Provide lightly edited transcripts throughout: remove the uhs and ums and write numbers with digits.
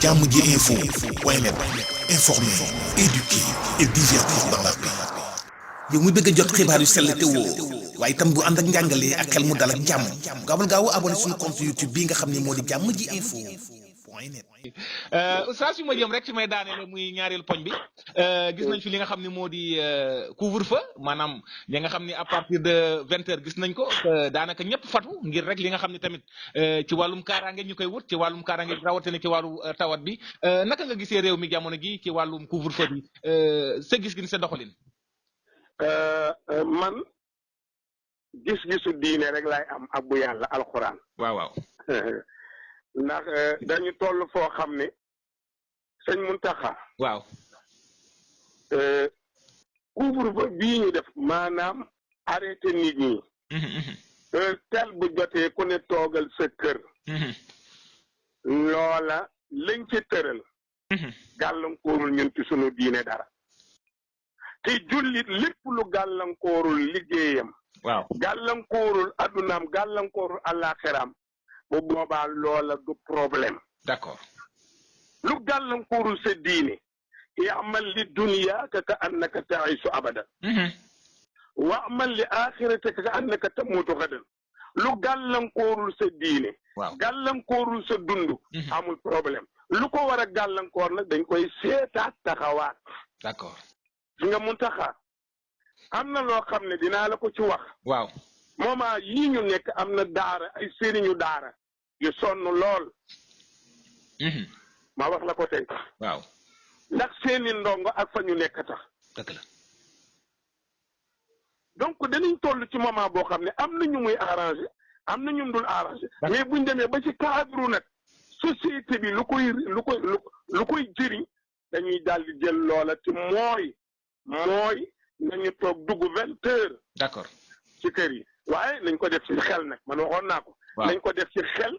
jàmm ji info point net, informer, éduquer et divertir dans la paix. yow mu bëgg a jot xibaar yu sell te woo waaye itam bu ànd ak njàngalee ak xel mu dal ak jàmm gaawal gaaw abonné suñu compte YouTube bi nga xam ne moo di jàmm ji info point net. oustaz fi ma jëm rek fi may daaneel muy ñaareelu poñ bi gis nañ fi li nga xam ne moo di couvre-feu maanaam li nga xam ne à partir de 20h gis nañ ko daanaka ñëpp fatu ngir rek li nga xam ne tamit ci wàllum kaaraange ñu koy wut ci wàllum kaaraange rawatina ci wàllu tawat bi naka nga gisee réew mi jamono gi ci wàllum couvre-feu bi sa gis-gis sa doxalin. man gis-gisu diine rek laay am ak bu yàlla alxuraan. waaw. ndax dañu toll foo xam ne sëñ Muntaxa. waaw. couvre-feu bii ñu def maanaam arrêté nit ñi. tel bu jotee ku ne toogal sa kër. loola lañ ci tëral. gàllankoorul ñun ci sunu diine dara. te jullit lépp lu gàllankoorul liggéeyam. waaw gàllankoorul addunaam gàllankoorul àllaaxiraam bu boobaa loola du problème. d'accord. lu gàllankoorul sa diine. ya'mal li dunyaaka ka annaka ta'iishu abadan. wa'mal li aaxiratika ka annaka tamuutu gadan. lu gàllankoorul sa diine. waaw gàllankoorul sa dund. amul problème. lu ko war a gàllankoor nag dañ koy seetaat taxawaat. d'accord. fi nga Muntaxa am na loo xam ne dinaa la ko ci wax. waaw. moment yii ñu nekk am na daara ay sëriñu daara yu sonn lool. ma wax la ko tey. waaw. ndax seeni ndongo ak fa ñu nekk tax. dëgg la. donc danañ toll ci moment boo xam ne am na ñu muy arrangé am na ñu dul arrangé. mais buñ demee ba ci cadre nag société bi lu koy jëriñ dañuy daal di jël loola ci mooy nañu toog dugg 20h. d'accord. ci kër yi waaye nañ ko def ci xel nag man waxoon naa ko. nañ ko def ci xel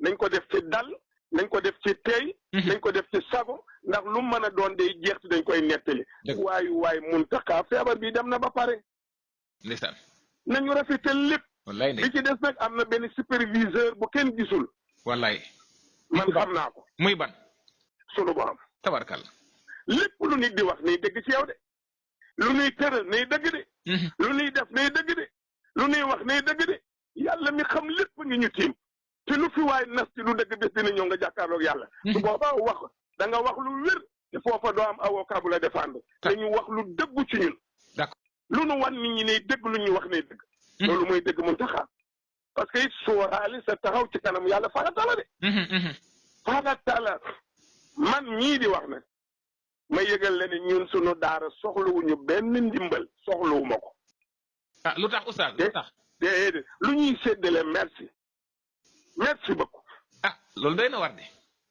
nañ ko def ci dal nañ ko def ci tey. nañ ko def ci sago ndax lu mën a doon day jeex dañ koy nettali. waaye Muntaxa feebar bi dem na ba pare. ndeysaan. nañu rafetal lépp. wallaay li ci des nag am na benn superviseur bu kenn gisul. wallaay. man xam naa ko. muy ban. sunu borom. tabarkalla. lépp lu nit di wax nay dëgg ci yow de. lu nuy tëral nay dëgg de. lu nuy def nay dëgg de. lu nuy wax nay dëgg de. yàlla mi xam lépp ngi ñu tiim. te lu fi waay nas ci lu dëgg bés dina ñëw nga jàkkaarloog yàlla. su boobaa wax da nga wax lu wér. te foofa doo am avocat bu la défendre. dañu wax lu dëggu ci ñun. d'accord. lu nu wan nit ñi nay dëgg lu ñu wax nay dëgg. loolu mooy dëgg Muntaxa. parce que it sóoraale sa taxaw ci kanam yàlla farata la de. farata la man ñii di wax nag. ma yëgal la ne ñun sunu daara soxlawuñu benn ndimbal soxlawuma ko. ah lu tax oustaz lu tax. déedéet lu ñuy séddale merci beaucoup. ah loolu doy na war de.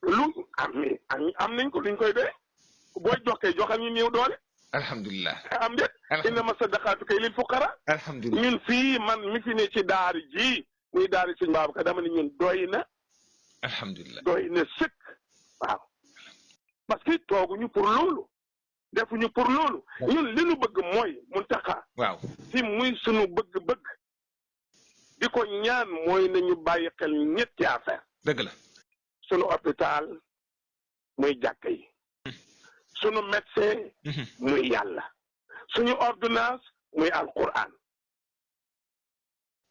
lu am nañ ko luñ koy doye boo joxee joxal ñu néew doole. alhamdulilah. am de. innama sadaqaatu kay lil fuqara. alhamdulilah ñun fii man mi fi ne ci daara ji muy daara Sëñ Babacar dama ne ñun doy na. alhamdulilah doy na sëkk waaw. parce que tooguñu pour loolu defuñu pour loolu ñun li ñu bëgg mooy Muntaxa. waaw si muy sunu bëgg-bëgg di ko ñaan mooy nañu bàyyi xel ñetti affaire. dëgg la. sunu hôpital muy jàkka yi. sunu médecin. muy yàlla. suñu ordonnance muy alquran.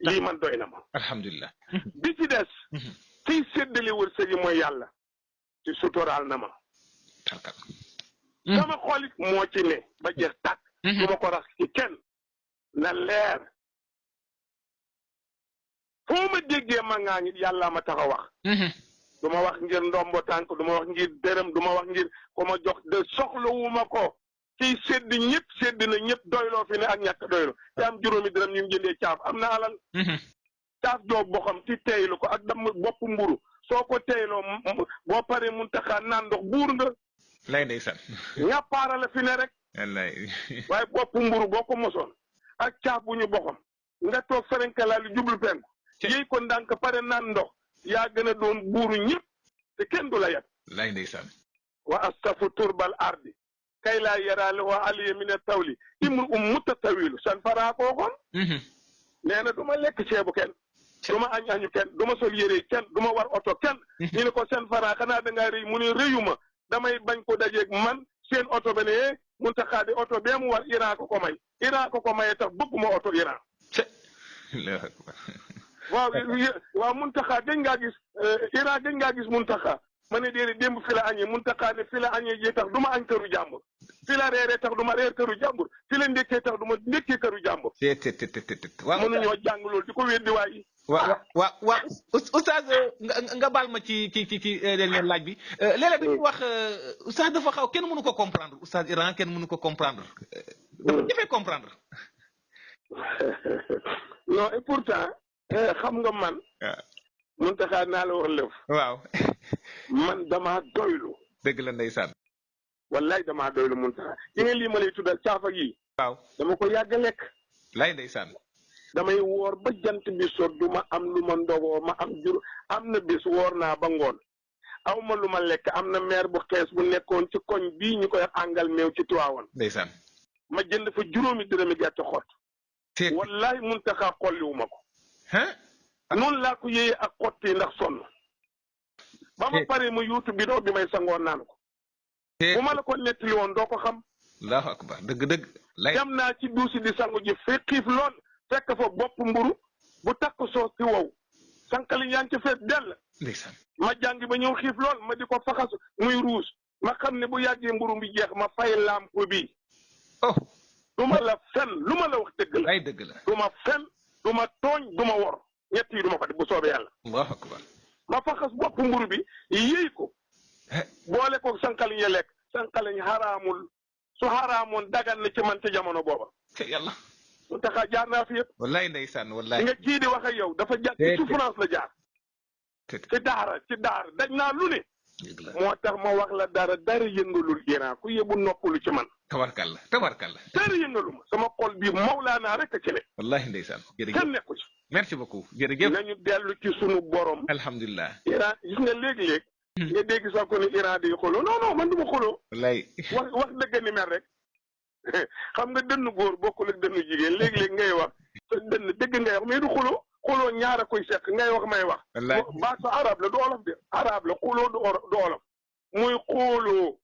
lii man doy na ma. alhamdulilah. bi ci des. kiy séddale wërsëg yi mooy yàlla. ci sutural na ma. sama xolit moo ci ne ba jeex tàkk. du ma ko rax ci kenn. na leer. foo ma déggee ma ngaa ngi yàllaa ma tax a wax. du ma wax ngir ndombo tànk du ma wax ngir dërëm du ma wax ngir ko ma jox de soxlawuma ko. kiy sédd ñëpp sédd na ñëpp doyloo fi ne ak ñàkk doylo te am juróomi dërëm ñu ngi jëndee caaf am na alal. caaf joob boo xam ci teylu ko ak dam bopp mburu soo ko teyloo boo paree Muntaxa naan ndox buur nga. lay ndeysaan. ñàppaara la fi ne rek. wallaay. waaye bopp mburu boo ko mosoon ak caaf bu ñu boxam nga toog ferenkalaali jublu penku. yéy ko ndànk pare naan ndox yaa gën a doon buuru ñëpp te kenn du la yab. lay ndeysaan. wa astafu turbal ardi kay laa yaraale wa aliya min tawli imru mutatawilu san faraa ko waxoon. nee na du ma lekk ceebu kenn. du ma añu kenn du ma sol yére kenn du ma war oto kenn ñu ne ko seen Fara xanaa da ngaa rëy mu ne rëyuma damay bañ ko dajeeg man seen oto ba ne Muntaxa de oto bee mu war Iran ko may Iran ko maye tax bëgguma oto Iran waaw Muntaxa dañ ngaa gis Iran dañ ngaa gis Muntaxa ma ne déedéet démb fi la añee Muntaxa ne fi la añee ji tax du ma añ këru jàmbur fi la reeree tax du ma reer këru jàmbur fi la ndékkee tax du ma ndékkee këru jàmbur mënuñoo jàng loolu di ko weddi waay waaw oustaz nga baal ma ci leen laaj bi léeg-léeg dañuy wax oustaz dafa xaw kenn mënu ko comprendre oustaz Iran kenn mënu ko comprendre dafa jafee comprendre non et pourtant xam nga man Muntaxa naa la wax lëf waaw man damaa doylu dëgg la ndeysaan wallaay damaa doylu Muntaxa yi nga lii ma lay tuddal caaf ak yi waaw dama ko yàgg lekk lay ndeysaan damay woor ba jant bi so du ma am lu ma ndogoo ma am na bis woor naa ba ngoon aw ma lu ma lekk am na maire bu xees bu nekkoon ci koñ bii ñu koy àngal meew ci Tiwaawan ndeysaan ma jënd fa juróomi dërëmi gerte xott wallaay Muntaxa xolliwu ma ko noonu laa ko yéeyee ak xott yi ndax sonn ba ma pare ma yuutu bidon bi may sangoon naan ko bu ma la ko nettali woon doo ko xam allahu akbar dëgg lay dem naa ci duusi di sangu ji fekk xiif lool fekk fa bopp mburu bu takk soos ci wow sankali yaa ngi ci feet dell ndeysaan ma jàngi ba ñëw xiif lool ma di ko faxas muy ruus ma xam ne bu yàggee mburu bi jeex ma fay lamp bi du ma la fen lu ma la wax dëgg la ay dëgg la du ma fen du ma tooñ du ma wor ñett yi du ma ko def bu soobee yàlla allahu akbar ma faxas bopp mburu bi yéey ko boole ko sankaliñ ya lekk sankaliñ xaraamul su xaraamoon dagan na ci man ci jamono booba yàlla Muntaxa jaar naa fi yëpp wallaay ndeysaan wallaay nga kii di wax ak yow dafa jaar ci souffrance la jaar ci daara daj naa lu ne moo tax ma wax la dara yëngalul Iran ku yëbu noppalu ci man tabarkalla dara yëngalu ma sama xol bi Mawlaana rek a ci ne wallahi ndeysaan jërëjëf kenn nekku ci merci beaucoup jërëjëf nañu dellu ci sunu borom alhamdulilah Iran gis nga léeg-léeg nga dégg sax ko ne Iran day xuloo non man du ma xuloo wallaay wax dëgg ni mel rek xam nga dënn góor bokkul ak dënn jigéen léeg-léeg ngay wax dënn dëgg ngay wax mais du xuloo ñaar a koy seq ngay wax may wax baatu arab la du olof de arab la xuloo du olof muy xooloo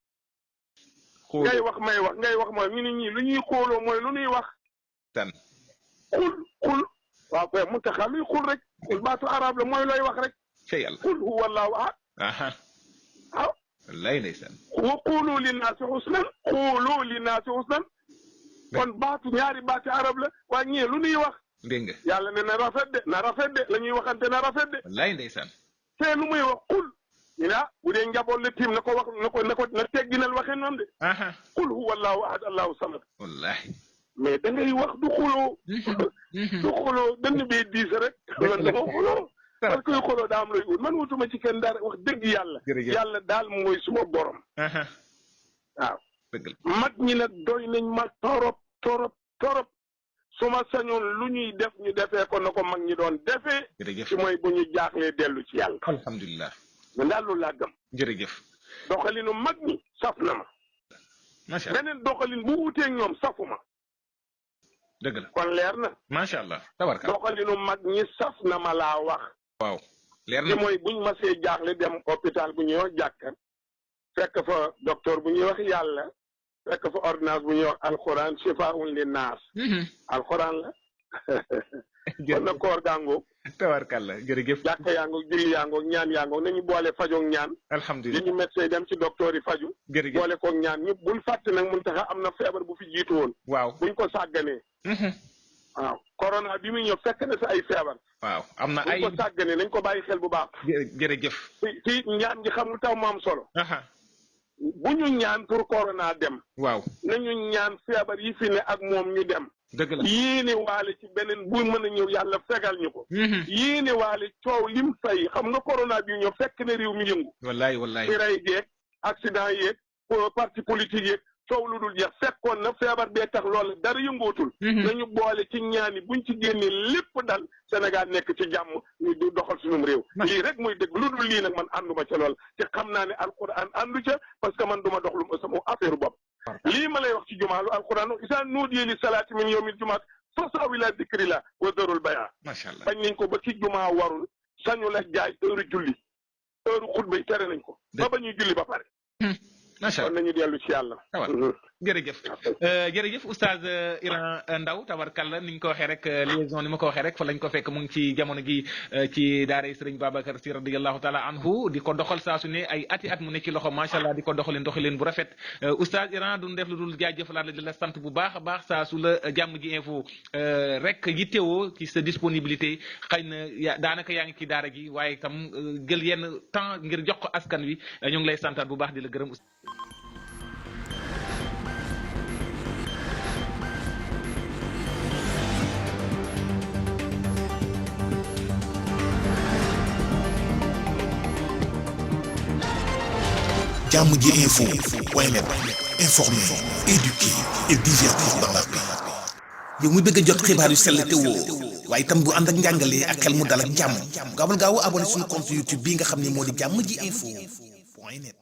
ngay wax may wax ñu ne ñii lu ñuy xooloo mooy lu ñuy wax tan xul waaw koy Muntaxa luy xul rek xul baatu arab la mooy looy wax rek ci yàlla xul huwa allahu ahad waaw wallaay ndeysaan wa quulu linnaasi husnan kon baatu ñaari baati arab la waa ñee lu ñuy wax dégg nga yàlla ne na rafet de la ñuy waxante na rafet de wallaay ndeysaan te lu muy wax xul ñu ne bu dee njaboot la tiim na ko wax na tegginal waxee noonu de xul huwa allahu ahad allahu samad wallahi mais da ngay wax du xuloo dënn bee diis rek loolu da nga xuloo parce que xuloo daa am looy ut man wutuma ci kenn dara wax dëgg yàlla daal mooy suma borom waaw mag ñi nag doy nañ ma torop su ma sañoon lu ñuy def ñu defee ko na ko mag ñi doon defee ci mooy bu ñu jaaxlee dellu ci yàlla alhamdulilah man daal loolu laa gëm jërëjëf doxalinu mag ñi saf na ma macha allah beneen doxalin bu wuteeg ñoom safu ma dëgg la kon leer na macha allah tabarka doxalinu mag ñi saf na ma laa wax waaw leer na ci mooy buñ ma see jaaxle dem hôpital bu ñuy wax jàkka fekk fa docteur bu ñuy wax yàlla fekk fa ordonnance bu ñuy wax alxuraan shifaa'un linnaas alxuraan la kon na koor gàngoog tabarkalla jërëjëf jàkka yaangoog julli yaangoog ñaan yaangoog nañu boole fajoog ñaan alhamdulilah li ñu médecin dem ci docteur yi faju boole koog ñaan ñëpp bul fàtte nag Muntaxa am na feebar bu fi jiitu woon waaw buñ ko sàgganee waaw corona bi muy ñëw fekk na sa ay feebar waaw am na ay buñ ko sàgganee nañ ko bàyyi xel bu baax jërëjëf ci ñaan gi xam lu tax mu am solo bu ñu ñaan pour corona dem waaw nañu ñaan feebar yi fi ne ak moom ñu dem dëgg la yéene waale ci beneen bu mën a ñëw yàlla fegal ñu ko yéene waale coow lim fay xam nga corona bi ñëw fekk na réew mi yëngu wallaay fi rey geeg accident yeeg parti politique yeeg coow lu dul jeex fekkoon na feebar bee tax loolu dara yëngootul nañu boole ci ñaani buñ ci génnee lépp dal Sénégal nekk ci jàmm ñu du doxal sunum réew lii rek muy dëgg lu dul lii nag man ànduma ca lool te xam naa ne alquran àndu ca parce que man duma dox lu sama affaire bopp lii ma lay wax ci jumaa lu alquran isa nuudiya li salaati min yawmil jumaat fasaw ila dikrillah wa darul bay'a macha allah bañ nañ ko ba ci jumaa warul sañu la jaay heure julli heure xutba yi tere nañ ko ba ñuy julli ba pare macha allah kon nañu dellu ci yàlla jërëjëf jërëjëf oustaz Iran Ndao tabarkalla ni ñu ko waxee rek liaison ni ma ko waxee rek fa lañ ko fekk mu ngi ci jamono gi ci daara Sëriñ Babacar Si radiyallahu taala anhu di ko doxal saa su ne ay ati at mu ne ci loxo macha allah di ko doxaleen bu rafet oustaz Iran duñ def lu dul jaajëfalaat la di la sant bu baax a baax saa su la jàmm ji info rek yittewoo ci sa disponibilité xëy na daanaka yaa ngi ci daara gi waaye itam jël yenn temps ngir jox ko askan wi ñu ngi lay santaat bu baax di la gërëm. jàmm ji info point net informer, éduquer et divertir dans la paix. yow mu bëgg a jot xibaar yu sell te woo waaye itam bu ànd ak njàngalee ak xel mu dal ak jàmm gaawal gaaw abonné suñu compte YouTube bii nga xam ne moo di jàmm ji info point net